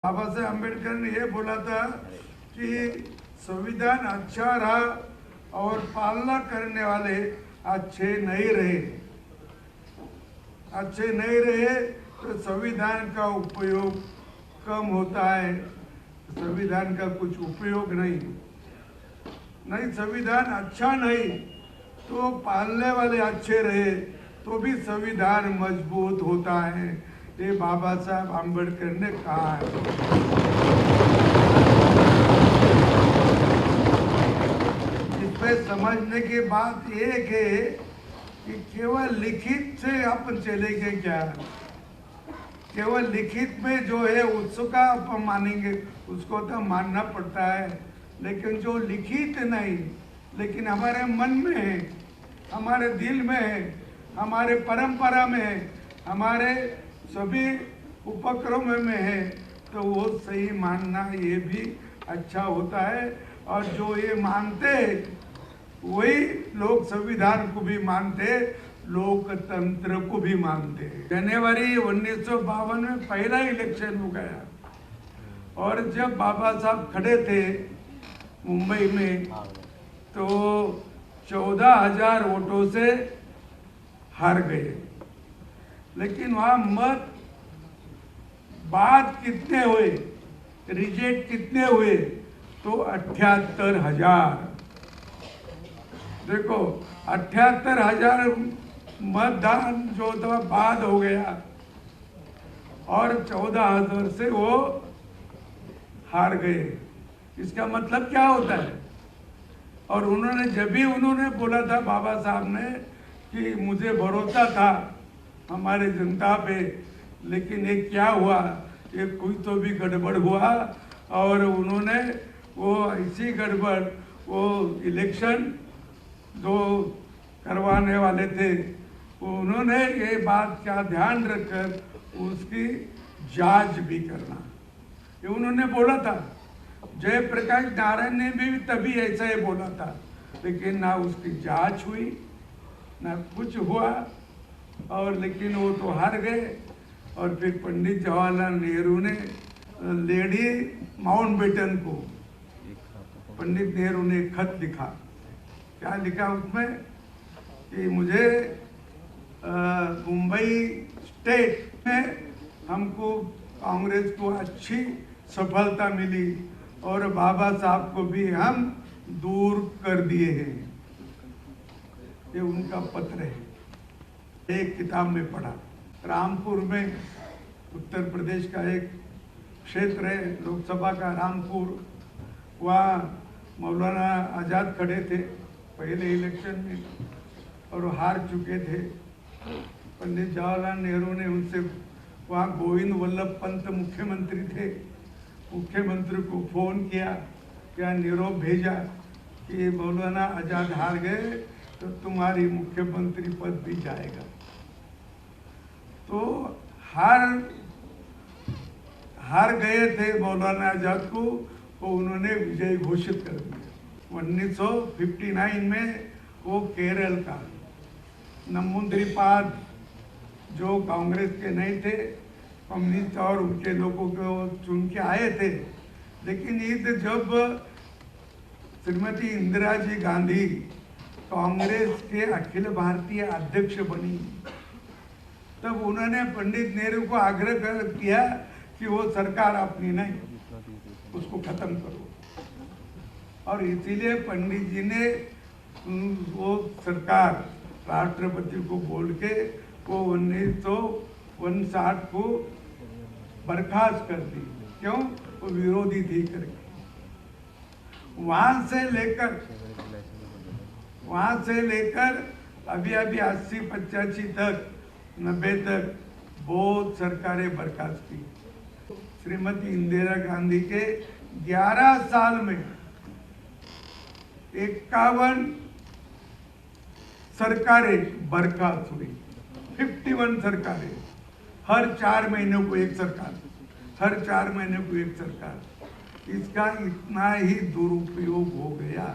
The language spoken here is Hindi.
बाबा साहेब अम्बेडकर ने ये बोला था कि संविधान अच्छा रहा और पालना करने वाले अच्छे नहीं रहे तो संविधान का उपयोग कम होता है। संविधान का कुछ उपयोग नहीं संविधान अच्छा नहीं तो पालने वाले अच्छे रहे तो भी संविधान मजबूत होता है। ये बाबा साहब अम्बेडकर ने कहा है। इसमें समझने की बात एक है कि केवल लिखित से अपन चलेंगे क्या, केवल लिखित में जो है उसका अपन मानेंगे, उसको तो मानना पड़ता है, लेकिन जो लिखित नहीं लेकिन हमारे मन में है, हमारे दिल में है, हमारे परंपरा में है, हमारे सभी उपक्रमों में है, तो वो सही मानना ये भी अच्छा होता है। और जो ये मानते वही लोग संविधान को भी मानते, लोकतंत्र को भी मानते। जनवरी 1952 में पहला इलेक्शन हो गया और जब बाबा साहब खड़े थे मुंबई में तो 14,000 वोटों से हार गए, लेकिन वहां मत बाद कितने हुए, रिजेक्ट कितने हुए, तो 78,000। देखो 78,000 मतदान जो था बाद हो गया और 14,000 से वो हार गए। इसका मतलब क्या होता है? और उन्होंने जब भी उन्होंने बोला था बाबा साहब ने कि मुझे भरोसा था हमारे जनता पे, लेकिन ये क्या हुआ, ये कोई तो भी गड़बड़ हुआ और उन्होंने वो ऐसी गड़बड़, वो इलेक्शन जो करवाने वाले थे उन्होंने ये बात का ध्यान रखकर उसकी जांच भी करना, ये उन्होंने बोला था। जयप्रकाश नारायण ने भी तभी ऐसा ही बोला था, लेकिन ना उसकी जांच हुई ना कुछ हुआ और लेकिन वो तो हार गए। और फिर पंडित जवाहरलाल नेहरू ने लेडी माउंटबेटन को, पंडित नेहरू ने खत लिखा। क्या लिखा उसमें कि मुझे मुंबई स्टेट में हमको कांग्रेस को अच्छी सफलता मिली और बाबा साहब को भी हम दूर कर दिए हैं। ये उनका पत्र है, एक किताब में पढ़ा। रामपुर में, उत्तर प्रदेश का एक क्षेत्र है लोकसभा का रामपुर, वहाँ मौलाना आज़ाद खड़े थे पहले इलेक्शन में और हार चुके थे। पंडित जवाहरलाल नेहरू ने उनसे, वहाँ गोविंद वल्लभ पंत मुख्यमंत्री थे, मुख्यमंत्री को फ़ोन किया, क्या निरोप भेजा कि मौलाना आज़ाद हार गए तो तुम्हारी मुख्यमंत्री पद भी जाएगा। तो हार गए थे मौलाना आज़ाद को, तो उन्होंने विजय घोषित कर दिया। 1959 में वो केरल का नंबूदिरीपाद जो कांग्रेस के नहीं थे, कम्युनिस्ट और उनके लोगों को चुन के आए थे, लेकिन ये जब श्रीमती इंदिरा जी गांधी कांग्रेस के अखिल भारतीय अध्यक्ष बनी तब उन्होंने पंडित नेहरू को आग्रह किया कि वो सरकार अपनी नहीं, उसको खत्म करो। और इसीलिए पंडित जी ने वो सरकार राष्ट्रपति को बोल के वो 1959 को बर्खास्त कर दी। क्यों? वो विरोधी थी करके। वहां से लेकर अभी 80-85 तक, 90 तक बहुत सरकारें बर्खास्त की। श्रीमती इंदिरा गांधी के 11 साल में 51 सरकारें बर्खास्त हुई। 51 सरकारें, हर 4 महीनों को एक सरकार, हर 4 महीने को एक सरकार। इसका इतना ही दुरुपयोग हो गया।